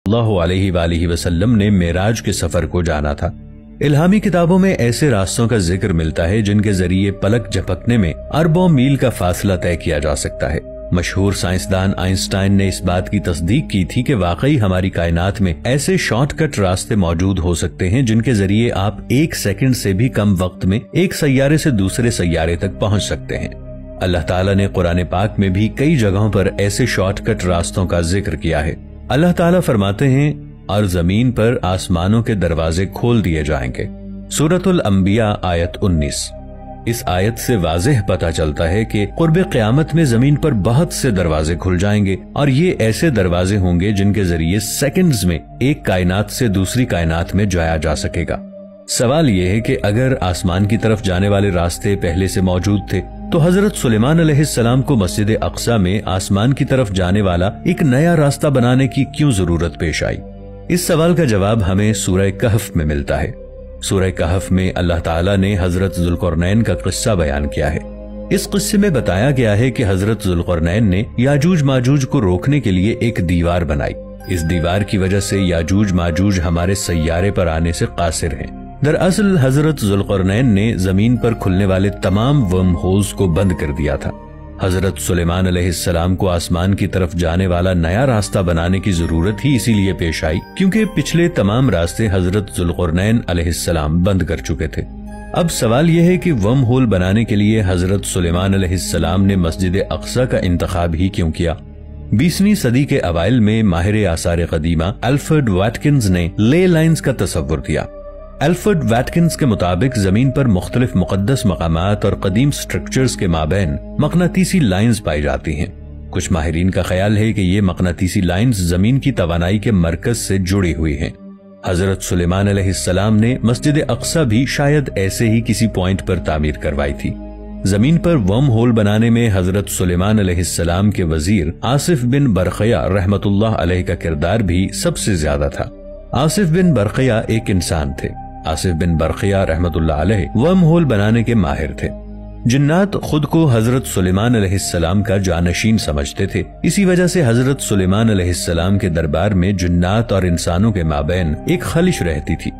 اللہ علیہ وآلہ وسلم نے معراج کے سفر کو جانا تھا۔ الہامی کتابوں میں ایسے راستوں کا ذکر ملتا ہے جن کے ذریعے پلک جھپکنے میں اربوں میل کا فاصلہ طے کیا جا سکتا ہے۔ مشہور سائنسدان آئنسٹائن نے اس بات کی تصدیق کی تھی کہ واقعی ہماری کائنات میں ایسے شارٹ کٹ راستے موجود ہو سکتے ہیں جن کے ذریعے آپ 1 سیکنڈ سے بھی کم وقت میں ایک سیارے سے دوسرے سیارے تک پہنچ سکتے ہیں۔ اللہ تعالیٰ نے قرآن پاک میں بھی کئی جگہوں پر ایسے شارٹ کٹ راستوں کا ذکر کیا ہے۔ اللہ تعالیٰ فرماتے ہیں اور زمین پر آسمانوں کے دروازے کھول دیے جائیں گے، سورۃ الانبیاء آیت 19۔ اس آیت سے واضح پتہ چلتا ہے کہ قرب قیامت میں زمین پر بہت سے دروازے کھل جائیں گے، اور یہ ایسے دروازے ہوں گے جن کے ذریعے سیکنڈز میں ایک کائنات سے دوسری کائنات میں جایا جا سکے گا۔ سوال یہ ہے کہ اگر آسمان کی طرف جانے والے راستے پہلے سے موجود تھے تو حضرت سلیمان علیہ السلام کو مسجد اقصی میں آسمان کی طرف جانے والا ایک نیا راستہ بنانے کی کیوں ضرورت پیش آئی؟ اس سوال کا جواب ہمیں سورہ کہف میں ملتا ہے۔ سورہ کہف میں اللہ تعالیٰ نے حضرت ذوالقرنین کا قصہ بیان کیا ہے۔ اس قصے میں بتایا گیا ہے کہ حضرت ذوالقرنین نے یاجوج ماجوج کو روکنے کے لیے ایک دیوار بنائی۔ اس دیوار کی وجہ سے یاجوج ماجوج ہمارے سیارے پر آنے سے قاصر ہیں۔ دراصل حضرت ذوالقرنین نے زمین پر کھلنے والے تمام ورم ہولز کو بند کر دیا تھا۔ حضرت سلیمان علیہ السلام کو آسمان کی طرف جانے والا نیا راستہ بنانے کی ضرورت ہی اسی لیے پیش آئی کیونکہ پچھلے تمام راستے حضرت ذوالقرنین علیہ السلام بند کر چکے تھے۔ اب سوال یہ ہے کہ ورم ہول بنانے کے لیے حضرت سلیمان علیہ السلام نے مسجد اقصی کا انتخاب ہی کیوں کیا؟ 20ویں صدی کے اوائل میں ماہر آثار قدیمہ الفریڈ واٹکنز نے لے لائنز کا تصور کیا۔ الفریڈ واٹکنز کے مطابق زمین پر مختلف مقدس مقامات اور قدیم سٹرکچرز کے مابین مقناطیسی لائنز پائی جاتی ہیں۔ کچھ ماہرین کا خیال ہے کہ یہ مقناطیسی لائنز زمین کی توانائی کے مرکز سے جڑی ہوئی ہیں۔ حضرت سلیمان علیہ السلام نے مسجد اقصی بھی شاید ایسے ہی کسی پوائنٹ پر تعمیر کروائی تھی۔ زمین پر ورم ہول بنانے میں حضرت سلیمان علیہ السلام کے وزیر آصف بن برقیہ رحمت اللہ علیہ کا کردار بھی سب سے زیادہ تھا۔ آصف بن برقیہ ایک انسان تھے۔ آصف بن برقیہ رحمت اللہ علیہ ورم ہول بنانے کے ماہر تھے۔ جنات خود کو حضرت سلیمان علیہ السلام کا جانشین سمجھتے تھے، اسی وجہ سے حضرت سلیمان علیہ السلام کے دربار میں جنات اور انسانوں کے مابین ایک خلش رہتی تھی۔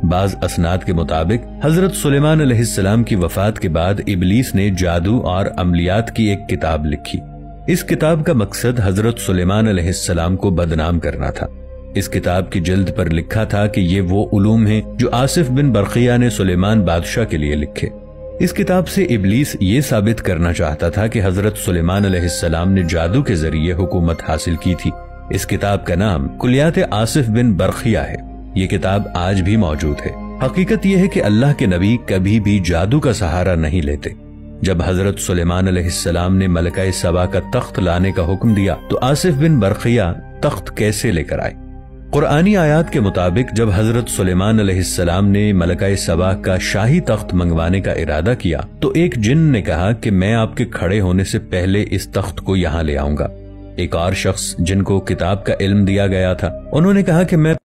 بعض اسناد کے مطابق حضرت سلیمان علیہ السلام کی وفات کے بعد ابلیس نے جادو اور عملیات کی ایک کتاب لکھی۔ اس کتاب کا مقصد حضرت سلیمان علیہ السلام کو بدنام کرنا تھا۔ اس کتاب کی جلد پر لکھا تھا کہ یہ وہ علوم ہیں جو آصف بن برقیہ نے سلیمان بادشاہ کے لیے لکھے۔ اس کتاب سے ابلیس یہ ثابت کرنا چاہتا تھا کہ حضرت سلیمان علیہ السلام نے جادو کے ذریعے حکومت حاصل کی تھی۔ اس کتاب کا نام کلیات آصف بن برقیہ ہے۔ یہ کتاب آج بھی موجود ہے۔ حقیقت یہ ہے کہ اللہ کے نبی کبھی بھی جادو کا سہارا نہیں لیتے۔ جب حضرت سلیمان علیہ السلام نے ملکہ سبا کا تخت لانے کا حکم دیا تو آصف بن برقیہ تخت کیسے لے کر آئے؟ قرآنی آیات کے مطابق جب حضرت سلیمان علیہ السلام نے ملکہ سبا کا شاہی تخت منگوانے کا ارادہ کیا تو ایک جن نے کہا کہ میں آپ کے کھڑے ہونے سے پہلے اس تخت کو یہاں لے آؤں گا۔ ایک اور شخص جن کو کتاب کا علم دیا گیا تھا، انہوں نے کہا کہ میں